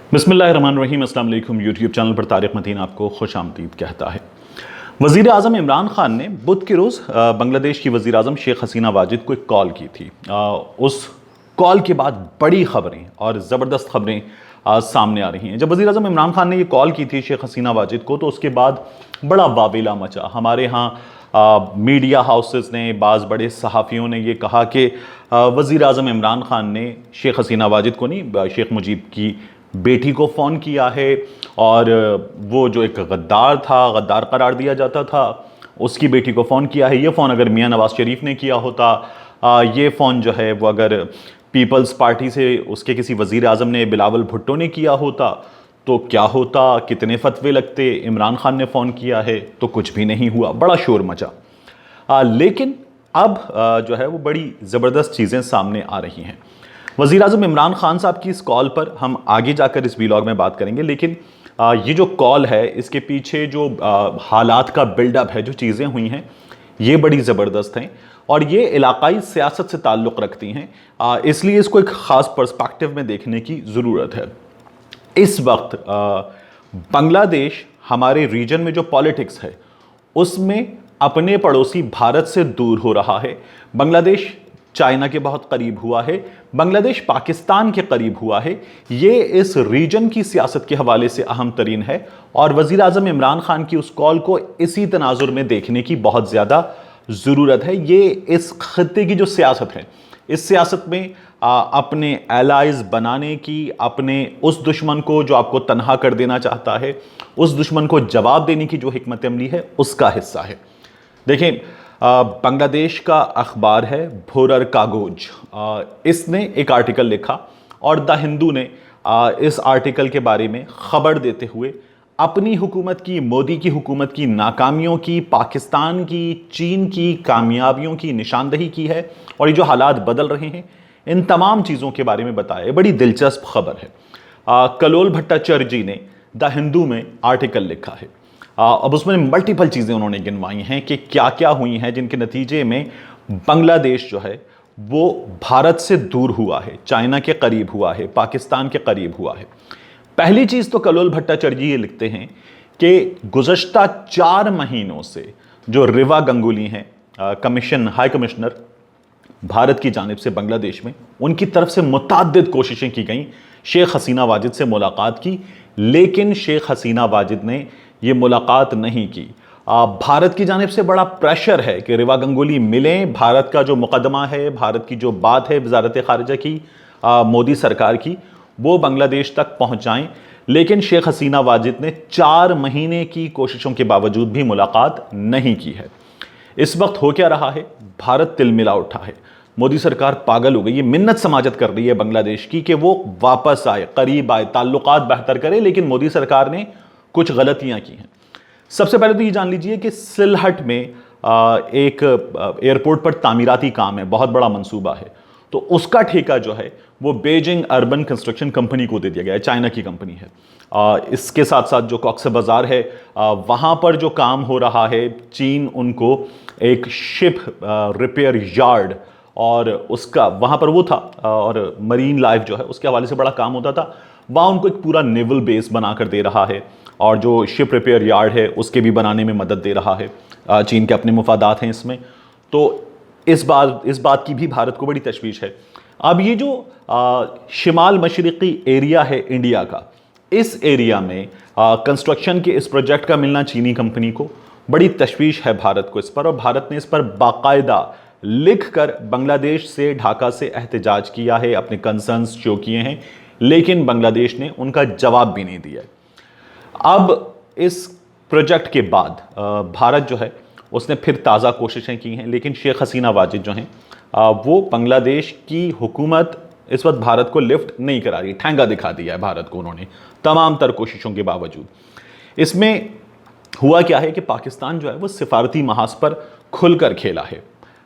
बिस्मिल्लाहिर्रहमानिर्रहीम। अस्सलाम वालेकुम। यूट्यूब चैनल पर तारिक मतीन आपको खुश आमदीद कहता है। वज़ीर आज़म इमरान ख़ान ने बुध के रोज़ बांग्लादेश की वज़ीर आज़म शेख हसीना वाजिद को एक कॉल की थी। उस कॉल के बाद बड़ी ख़बरें और ज़बरदस्त ख़बरें सामने आ रही हैं। जब वज़ीर आज़म इमरान ख़ान ने ये कॉल की थी शेख हसीना वाजिद को, तो उसके बाद बड़ा वावेला मचा। हमारे यहाँ मीडिया हाउसेस ने, बाज़ बड़े सहाफ़ियों ने ये कहा कि वज़ीर आज़म इमरान ख़ान ने शेख हसीना वाजिद को नहीं, शेख मुजीब की बेटी को फ़ोन किया है, और वो जो एक गद्दार था, गद्दार करार दिया जाता था, उसकी बेटी को फ़ोन किया है। ये फ़ोन अगर मियाँ नवाज़ शरीफ ने किया होता, ये फ़ोन जो है वो अगर पीपल्स पार्टी से उसके किसी वज़ीर आज़म ने, बिलावल भुट्टो ने किया होता तो क्या होता, कितने फतवे लगते। इमरान ख़ान ने फ़ोन किया है तो कुछ भी नहीं हुआ, बड़ा शोर मचा। लेकिन अब जो है वो बड़ी ज़बरदस्त चीज़ें सामने आ रही हैं। वज़ीर आज़म इमरान ख़ान साहब की इस कॉल पर हम आगे जाकर इस व्लॉग में बात करेंगे, लेकिन ये जो कॉल है, इसके पीछे जो हालात का बिल्डअप है, जो चीज़ें हुई हैं, ये बड़ी ज़बरदस्त हैं और ये इलाक़ाई सियासत से ताल्लुक़ रखती हैं। इसलिए इसको एक ख़ास पर्सपेक्टिव में देखने की ज़रूरत है। इस वक्त बांग्लादेश हमारे रीजन में जो पॉलिटिक्स है उसमें अपने पड़ोसी भारत से दूर हो रहा है। बांग्लादेश चाइना के बहुत करीब हुआ है, बांग्लादेश पाकिस्तान के करीब हुआ है। ये इस रीजन की सियासत के हवाले से अहम तरीन है और वज़ीर आज़म इमरान ख़ान की उस कॉल को इसी तनाजुर में देखने की बहुत ज़्यादा ज़रूरत है। ये इस खत्ते की जो सियासत है, इस सियासत में अपने एलाइज बनाने की, अपने उस दुश्मन को जो आपको तनहा कर देना चाहता है, उस दुश्मन को जवाब देने की जो हिकमत अमली है, उसका हिस्सा है। देखें, बांग्लादेश का अखबार है भोरर कागोज, इसने एक आर्टिकल लिखा और द हिंदू ने इस आर्टिकल के बारे में ख़बर देते हुए अपनी हुकूमत की, मोदी की हुकूमत की नाकामियों की, पाकिस्तान की, चीन की कामयाबियों की निशानदही की है और ये जो हालात बदल रहे हैं, इन तमाम चीज़ों के बारे में बताया। बड़ी दिलचस्प खबर है। कलोल भट्टाचार्य जी ने द हिंदू में आर्टिकल लिखा है। अब उसमें मल्टीपल चीज़ें उन्होंने गिनवाई हैं कि क्या क्या हुई हैं जिनके नतीजे में बांग्लादेश जो है वो भारत से दूर हुआ है, चाइना के करीब हुआ है, पाकिस्तान के करीब हुआ है। पहली चीज़ तो कलोल भट्टाचार्य जी ये लिखते हैं कि गुज़श्ता 4 महीनों से जो रिवा गंगुली हैं, हाई कमिश्नर भारत की जानिब से बांग्लादेश में, उनकी तरफ से मुतअद्दिद कोशिशें की गई शेख हसीना वाजिद से मुलाकात की, लेकिन शेख हसीना वाजिद ने ये मुलाकात नहीं की। भारत की जानिब से बड़ा प्रेशर है कि रिवा गंगुली मिलें। भारत का जो मुकदमा है, भारत की जो बात है वज़ारत ख़ारिजा की, मोदी सरकार की, वो बांग्लादेश तक पहुँचाएँ, लेकिन शेख हसीना वाजिद ने 4 महीने की कोशिशों के बावजूद भी मुलाकात नहीं की है। इस वक्त हो क्या रहा है, भारत तिलमिला उठा है, मोदी सरकार पागल हो गई, ये मिन्नत समाजत कर रही है बांग्लादेश की कि वो वापस आए, करीब आए, ताल्लुकात बेहतर करे, लेकिन मोदी सरकार ने कुछ गलतियां की हैं। सबसे पहले तो ये जान लीजिए कि सिलहट में एक एयरपोर्ट पर तामीराती काम है, बहुत बड़ा मंसूबा है, तो उसका ठेका जो है वो बेजिंग अर्बन कंस्ट्रक्शन कंपनी को दे दिया गया है, चाइना की कंपनी है। इसके साथ साथ जो कॉक्स बाज़ार है, वहाँ पर जो काम हो रहा है, चीन उनको एक शिप रिपेयर यार्ड और उसका वहाँ पर वो था, और मरीन लाइफ जो है उसके हवाले से बड़ा काम होता था, वहाँ उनको एक पूरा नेवल बेस बना कर दे रहा है और जो शिप रिपेयर यार्ड है उसके भी बनाने में मदद दे रहा है। चीन के अपने मुफादात हैं इसमें, तो इस बात की भी भारत को बड़ी तशवीश है। अब ये जो शिमाल मशरिकी एरिया है इंडिया का, इस एरिया में कंस्ट्रक्शन के इस प्रोजेक्ट का मिलना चीनी कंपनी को बड़ी तशवीश है भारत को इस पर, और भारत ने इस पर बाकायदा लिख कर बांग्लादेश से, ढाका से एहतजाज किया है, अपने कंसर्न्स शो किए हैं, लेकिन बांग्लादेश ने उनका जवाब भी नहीं दिया। अब इस प्रोजेक्ट के बाद भारत जो है उसने फिर ताज़ा कोशिशें की हैं, लेकिन शेख हसीना वाजिद जो हैं वो बांग्लादेश की हुकूमत इस वक्त भारत को लिफ्ट नहीं करा रही, ठेंगा दिखा दिया है भारत को उन्होंने तमाम तर कोशिशों के बावजूद। इसमें हुआ क्या है कि पाकिस्तान जो है वो सिफारती महाज पर खुलकर खेला है।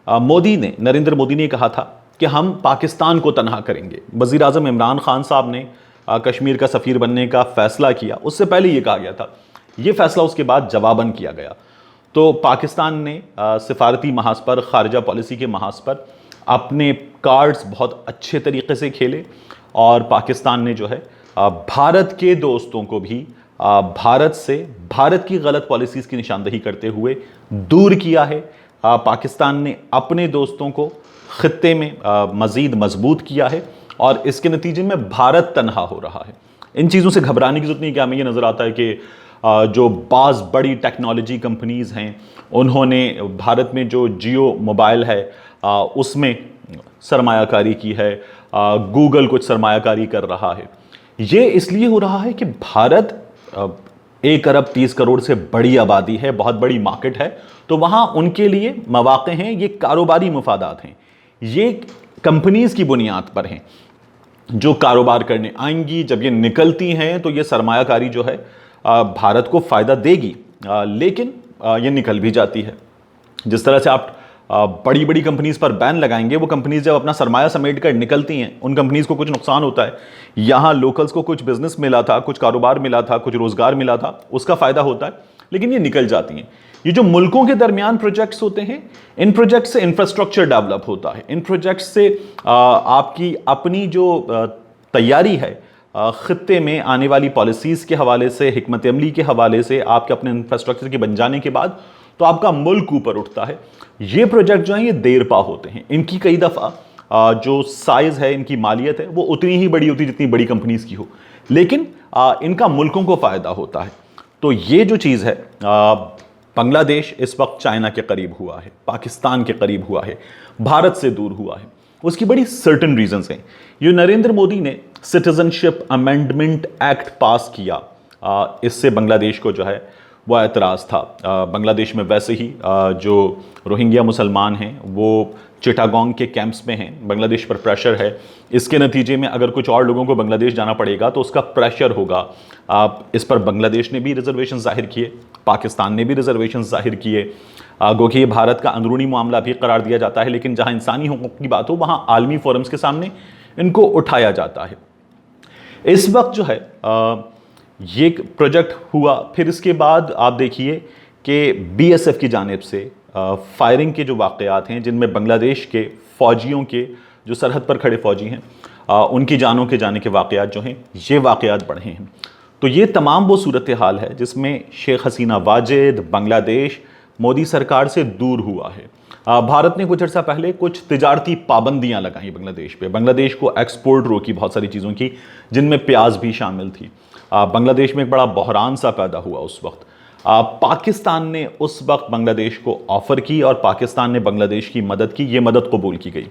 नरेंद्र मोदी ने कहा था कि हम पाकिस्तान को तनहा करेंगे। वज़ीर आज़म इमरान ख़ान साहब ने कश्मीर का सफ़ीर बनने का फ़ैसला किया, उससे पहले ये कहा गया था, ये फ़ैसला उसके बाद जवाबन किया गया। तो पाकिस्तान ने सिफारती महाज पर, ख़ारिजा पॉलिसी के महाज पर अपने कार्ड्स बहुत अच्छे तरीके से खेले और पाकिस्तान ने जो है भारत के दोस्तों को भी भारत से, भारत की गलत पॉलिसीज की निशानदेही करते हुए दूर किया है। पाकिस्तान ने अपने दोस्तों को खित्ते में मजीद मजबूत किया है और इसके नतीजे में भारत तनहा हो रहा है। इन चीज़ों से घबराने की जरूरत नहीं। क्या हमें ये नज़र आता है कि जो बाज़ बड़ी टेक्नोलॉजी कंपनीज़ हैं उन्होंने भारत में जो जियो मोबाइल है उसमें सरमायाकारी की है, गूगल कुछ सरमायाकारी कर रहा है। ये इसलिए हो रहा है कि भारत 1 अरब 30 करोड़ से बड़ी आबादी है, बहुत बड़ी मार्केट है, तो वहाँ उनके लिए मौके हैं, ये कारोबारी मफादात हैं, ये कंपनीज़ की बुनियाद पर हैं जो कारोबार करने आएंगी। जब ये निकलती हैं तो ये सरमायाकारी जो है भारत को फ़ायदा देगी, लेकिन ये निकल भी जाती है। जिस तरह से आप बड़ी बड़ी कंपनीज़ पर बैन लगाएंगे, वो कंपनीज़ जब अपना सरमाया समेट कर निकलती हैं, उन कंपनीज़ को कुछ नुकसान होता है। यहाँ लोकल्स को कुछ बिजनेस मिला था, कुछ कारोबार मिला था, कुछ रोज़गार मिला था, उसका फ़ायदा होता है, लेकिन ये निकल जाती हैं। ये जो मुल्कों के दरमियान प्रोजेक्ट्स होते हैं, इन प्रोजेक्ट से इंफ्रास्ट्रक्चर डेवलप होता है, इन प्रोजेक्ट से आपकी अपनी जो तैयारी है खित्ते में आने वाली पॉलिसीज़ के हवाले से, हिकमत अमली के हवाले से, आपके अपने इंफ्रास्ट्रक्चर के बन जाने के बाद तो आपका मुल्क ऊपर उठता है। ये प्रोजेक्ट जो हैं ये देर पा होते हैं। इनकी कई दफ़ा जो साइज़ है, इनकी मालियत है, वो उतनी ही बड़ी होती है जितनी बड़ी कंपनीज़ की हो, लेकिन इनका मुल्कों को फ़ायदा होता है। तो ये जो चीज़ है, बांग्लादेश इस वक्त चाइना के करीब हुआ है, पाकिस्तान के करीब हुआ है, भारत से दूर हुआ है, उसकी बड़ी सर्टन रीजंस हैं। ये नरेंद्र मोदी ने सिटीजनशिप अमेंडमेंट एक्ट पास किया, इससे बांग्लादेश को जो है वो एतराज़ था। बांग्लादेश में वैसे ही जो रोहिंग्या मुसलमान हैं वो चिटागोंग के कैंप्स में हैं, बांग्लादेश पर प्रेशर है। इसके नतीजे में अगर कुछ और लोगों को बांग्लादेश जाना पड़ेगा तो उसका प्रेशर होगा। इस पर बांग्लादेश ने भी रिजर्वेशन जाहिर किए, पाकिस्तान ने भी रिजर्वेशन जाहिर किए, गो कि ये भारत का अंदरूनी मामला भी करार दिया जाता है, लेकिन जहाँ इंसानी हुकूक की बात हो वहाँ आलमी फोरम्स के सामने इनको उठाया जाता है। इस वक्त जो है ये प्रोजेक्ट हुआ, फिर इसके बाद आप देखिए कि BSF की जानिब से फायरिंग के जो वाक़यात हैं, जिनमें बांग्लादेश के फ़ौजियों के जो सरहद पर खड़े फ़ौजी हैं उनकी जानों के जाने के वाक़यात जो हैं, ये वाक़यात बढ़े हैं। तो ये तमाम वो सूरत हाल है जिसमें शेख हसीना वाजिद बांग्लादेश मोदी सरकार से दूर हुआ है। भारत ने कुछ अर्सा पहले कुछ तिजारती पाबंदियां लगाई बांग्लादेश पे, बांग्लादेश को एक्सपोर्ट रोकी बहुत सारी चीज़ों की, जिनमें प्याज भी शामिल थी। बांग्लादेश में एक बड़ा बहरान सा पैदा हुआ उस वक्त। पाकिस्तान ने उस वक्त बांग्लादेश को ऑफ़र की और पाकिस्तान ने बांग्लादेश की मदद की, ये मदद कबूल की गई।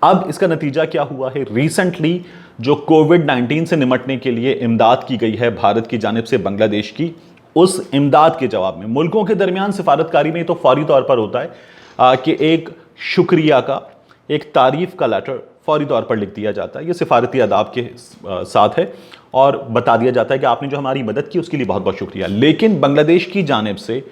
अब इसका नतीजा क्या हुआ है? रिसेंटली जो कोविड-19 से निमटने के लिए इमदाद की गई है भारत की जानिब से बांग्लादेश की, उस इमदाद के जवाब में मुल्कों के दरमियान सिफारतकारी में तो फौरी तौर पर होता है कि एक शुक्रिया का, एक तारीफ़ का लेटर फौरी तौर पर लिख दिया जाता है। ये सिफारती आदाब के साथ है और बता दिया जाता है कि आपने जो हमारी मदद की उसके लिए बहुत बहुत शुक्रिया। लेकिन बांग्लादेश की जानिब से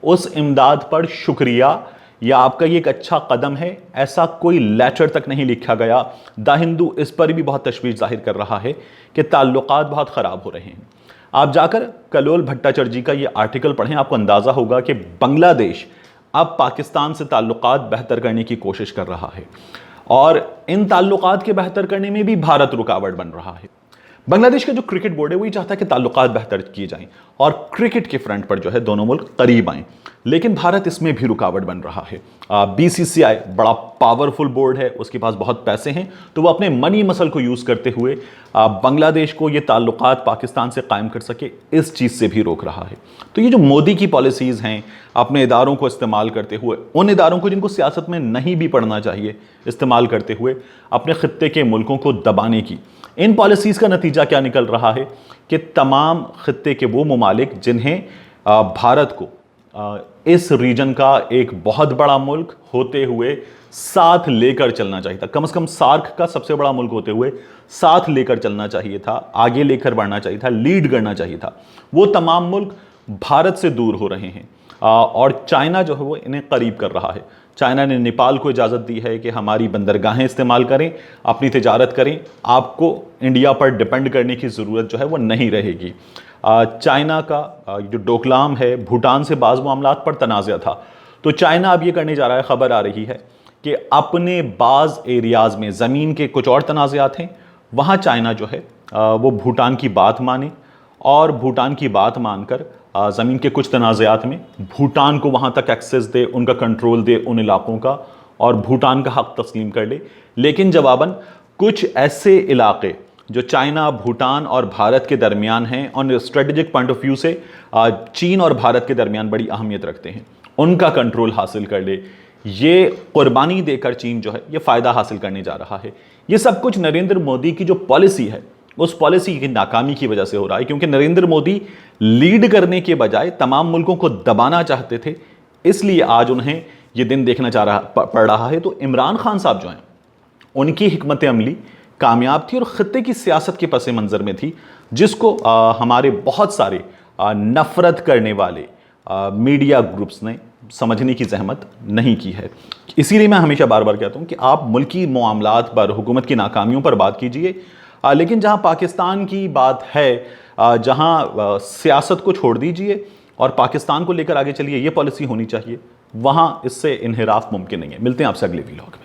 उस इमदाद पर शुक्रिया या आपका ये एक अच्छा कदम है, ऐसा कोई लेटर तक नहीं लिखा गया। द हिंदू इस पर भी बहुत तशवीश जाहिर कर रहा है कि ताल्लुकात बहुत ख़राब हो रहे हैं। आप जाकर कलोल भट्टाचार्य जी का ये आर्टिकल पढ़ें, आपको अंदाज़ा होगा कि बांग्लादेश अब पाकिस्तान से ताल्लुकात बेहतर करने की कोशिश कर रहा है और इन ताल्लुकात के बेहतर करने में भी भारत रुकावट बन रहा है। बांग्लादेश का जो क्रिकेट बोर्ड है वही चाहता है कि ताल्लुकात बेहतर किए जाएं और क्रिकेट के फ्रंट पर जो है दोनों मुल्क करीब आएं, लेकिन भारत इसमें भी रुकावट बन रहा है। BCCI बड़ा पावरफुल बोर्ड है, उसके पास बहुत पैसे हैं, तो वो अपने मनी मसल को यूज़ करते हुए बांग्लादेश को ये ताल्लुकात पाकिस्तान से कायम कर सके, इस चीज़ से भी रोक रहा है। तो ये जो मोदी की पॉलिसीज़ हैं, अपने इदारों को इस्तेमाल करते हुए, उन इदारों को जिनको सियासत में नहीं भी पढ़ना चाहिए, इस्तेमाल करते हुए अपने खित्ते के मुल्कों को दबाने की, इन पॉलिसीज़ का नतीजा क्या निकल रहा है कि तमाम खित्ते के वो ममालिक जिन्हें भारत को इस रीजन का एक बहुत बड़ा मुल्क होते हुए साथ लेकर चलना चाहिए था, कम से कम सार्क का सबसे बड़ा मुल्क होते हुए साथ लेकर चलना चाहिए था, आगे लेकर बढ़ना चाहिए था, लीड करना चाहिए था, वो तमाम मुल्क भारत से दूर हो रहे हैं और चाइना जो है वो इन्हें करीब कर रहा है। चाइना ने नेपाल को इजाज़त दी है कि हमारी बंदरगाहें इस्तेमाल करें, अपनी तिजारत करें, आपको इंडिया पर डिपेंड करने की ज़रूरत जो है वो नहीं रहेगी। चाइना का जो डोकलाम है, भूटान से बाज़ मामलात पर तनाज़ा था, तो चाइना अब ये करने जा रहा है, ख़बर आ रही है कि अपने बाज़ एरियाज़ में ज़मीन के कुछ और तनाज़ात हैं, वहाँ चाइना जो है वो भूटान की बात माने और भूटान की बात मानकर ज़मीन के कुछ तनाज़ात में भूटान को वहाँ तक एक्सेस दे, उनका कंट्रोल दे उन इलाकों का, और भूटान का हक़ तस्लीम कर ले। लेकिन जवाबन कुछ ऐसे इलाके जो चाइना, भूटान और भारत के दरमियान हैं, और स्ट्रेटेजिक पॉइंट ऑफ व्यू से चीन और भारत के दरमियान बड़ी अहमियत रखते हैं, उनका कंट्रोल हासिल कर ले। ये कुर्बानी देकर चीन जो है ये फ़ायदा हासिल करने जा रहा है। ये सब कुछ नरेंद्र मोदी की जो पॉलिसी है उस पॉलिसी की नाकामी की वजह से हो रहा है, क्योंकि नरेंद्र मोदी लीड करने के बजाय तमाम मुल्कों को दबाना चाहते थे, इसलिए आज उन्हें ये दिन देखना पड़ रहा है। तो इमरान खान साहब जो हैं उनकी हिकमत अमली कामयाब थी और ख़त्ते की सियासत के पस मंज़र में थी, जिसको हमारे बहुत सारे नफ़रत करने वाले मीडिया ग्रुप्स ने समझने की जहमत नहीं की है। इसीलिए मैं हमेशा बार बार कहता हूँ कि आप मुल्की मामलात पर, हुकूमत की नाकामियों पर बात कीजिए, लेकिन जहाँ पाकिस्तान की बात है, जहाँ सियासत को छोड़ दीजिए और पाकिस्तान को लेकर आगे चलिए, ये पॉलिसी होनी चाहिए, वहाँ इससे इन्हिराफ मुमकिन नहीं है। मिलते हैं आपसे अगले व्लॉग में।